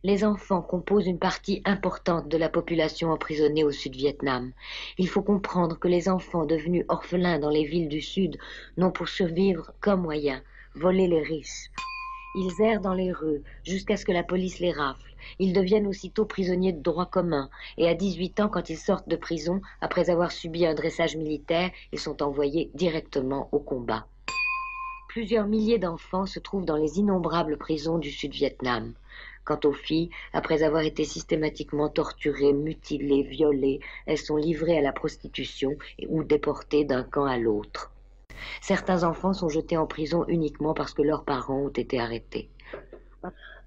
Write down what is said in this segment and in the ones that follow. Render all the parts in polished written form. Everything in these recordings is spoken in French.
Les enfants composent une partie importante de la population emprisonnée au Sud-Vietnam. Il faut comprendre que les enfants devenus orphelins dans les villes du Sud n'ont pour survivre qu'un moyen, voler les riches. Ils errent dans les rues jusqu'à ce que la police les rafle. Ils deviennent aussitôt prisonniers de droit commun et à 18 ans, quand ils sortent de prison, après avoir subi un dressage militaire, ils sont envoyés directement au combat. Plusieurs milliers d'enfants se trouvent dans les innombrables prisons du Sud-Vietnam. Quant aux filles, après avoir été systématiquement torturées, mutilées, violées, elles sont livrées à la prostitution ou déportées d'un camp à l'autre. Certains enfants sont jetés en prison uniquement parce que leurs parents ont été arrêtés.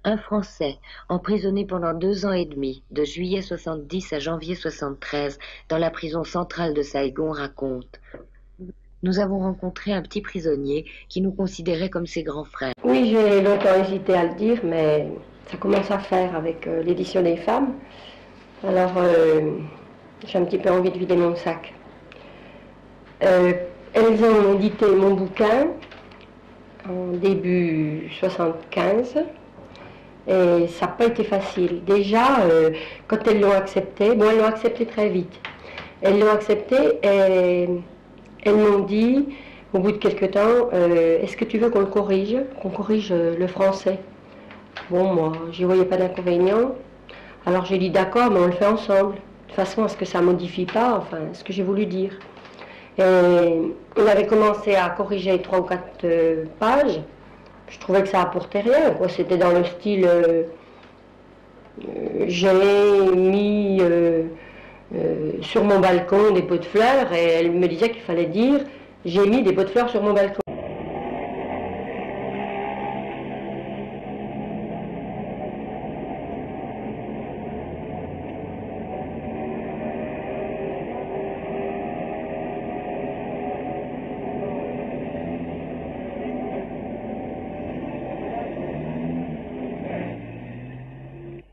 Un Français, emprisonné pendant 2 ans et demi, de juillet 70 à janvier 73, dans la prison centrale de Saigon, raconte: nous avons rencontré un petit prisonnier qui nous considérait comme ses grands frères. Oui, j'ai longtemps hésité à le dire, mais ça commence à faire avec l'édition des femmes. Alors, j'ai un petit peu envie de vider mon sac. Elles ont édité mon bouquin en début 75 et ça n'a pas été facile. Déjà, quand elles l'ont accepté, bon, elles l'ont accepté très vite. Elles l'ont accepté et elles m'ont dit, au bout de quelques temps, est-ce que tu veux qu'on corrige le français? Bon, moi, j'y voyais pas d'inconvénient. Alors j'ai dit d'accord, mais on le fait ensemble. De toute façon, à ce que ça modifie pas, enfin, ce que j'ai voulu dire. Et on avait commencé à corriger 3 ou 4 pages. Je trouvais que ça apportait rien, quoi. C'était dans le style j'ai mis sur mon balcon des pots de fleurs, et elle me disait qu'il fallait dire j'ai mis des pots de fleurs sur mon balcon.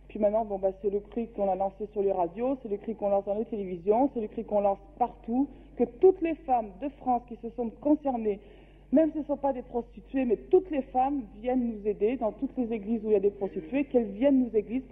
Puis maintenant, bon, c'est le cri qu'on a lancé sur les radios, c'est le cri qu'on lance dans les télévisions, c'est le cri qu'on lance partout, que toutes les femmes de France qui se sont concernées, même si ce ne sont pas des prostituées, mais toutes les femmes viennent nous aider dans toutes les églises où il y a des prostituées, qu'elles viennent nous aider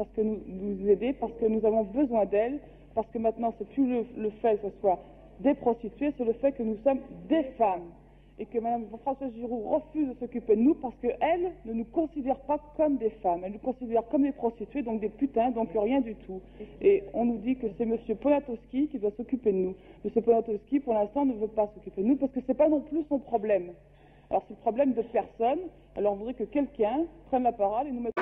parce que nous avons besoin d'elles, parce que maintenant c'est plus le fait que ce soit des prostituées, c'est le fait que nous sommes des femmes. Et que Mme Françoise Giroud refuse de s'occuper de nous parce qu'elle ne nous considère pas comme des femmes. Elle nous considère comme des prostituées, donc des putains, donc rien du tout. Et on nous dit que c'est M. Poniatowski qui doit s'occuper de nous. M. Poniatowski, pour l'instant, ne veut pas s'occuper de nous parce que ce n'est pas non plus son problème. Alors c'est le problème de personne. Alors on voudrait que quelqu'un prenne la parole et nous mette...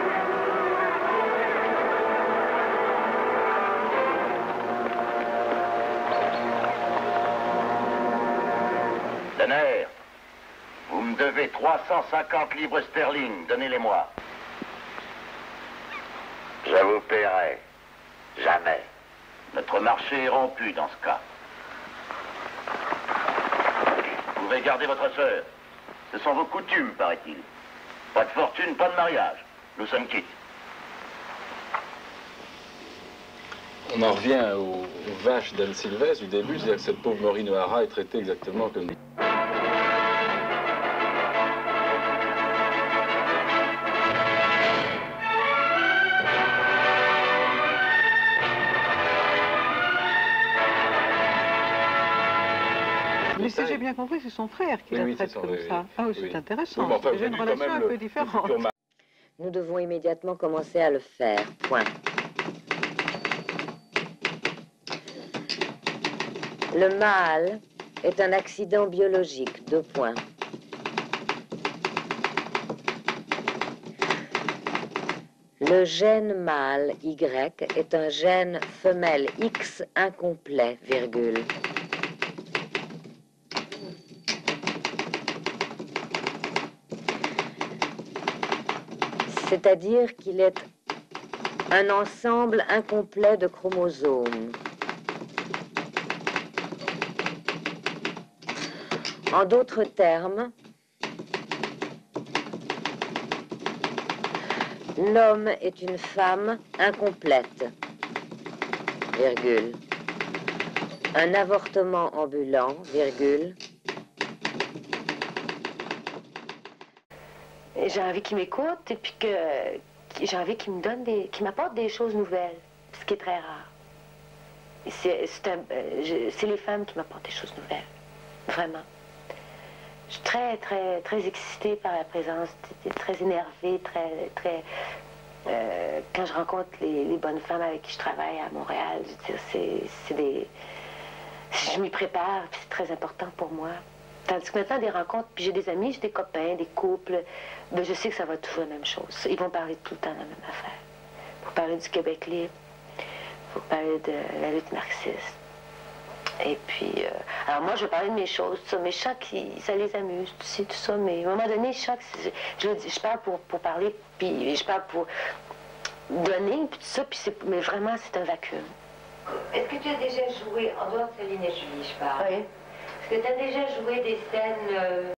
Denner, vous me devez 350 livres sterling, donnez-les-moi. Je vous paierai. Jamais. Notre marché est rompu dans ce cas. Vous pouvez garder votre sœur. Ce sont vos coutumes, paraît-il. Pas de fortune, pas de mariage. Nous sommes quittes. On en revient aux vaches d'Anne Sylvestre du début, c'est-à-dire que cette pauvre Maureen O'Hara est traitée exactement comme... Mais si j'ai bien compris, c'est son frère qui la traite comme ça. Ah oui, c'est intéressant. Oui, enfin, j'ai une relation un peu différente. Nous devons immédiatement commencer à le faire. Point. Le mâle est un accident biologique. 2 points. Le gène mâle Y est un gène femelle X incomplet, virgule. C'est-à-dire qu'il est un ensemble incomplet de chromosomes. En d'autres termes, l'homme est une femme incomplète, virgule. Un avortement ambulant, virgule. J'ai envie qu'il m'écoute et puis j'ai envie qu'ils me donnent qu'ils m'apportent des choses nouvelles, ce qui est très rare. C'est les femmes qui m'apportent des choses nouvelles, vraiment. Je suis très, très, très excitée par la présence, très énervée, quand je rencontre les bonnes femmes avec qui je travaille à Montréal, je veux dire, je m'y prépare, c'est très important pour moi. Tandis que maintenant, des rencontres, puis j'ai des amis, j'ai des copains, des couples, ben je sais que ça va toujours la même chose. Ils vont parler tout le temps de la même affaire. Il faut parler du Québec libre, il faut parler de la lutte marxiste. Et puis, alors moi, je vais parler de mes choses, tout ça, mais chaque, ça les amuse, tu sais, tout ça, mais à un moment donné, je parle pour parler, puis je parle pour donner, puis tout ça, puis mais vraiment, c'est un vacuum. Est-ce que tu as déjà joué, en dehors de Céline et Julie, je parle? Oui. Est-ce que tu as déjà joué des scènes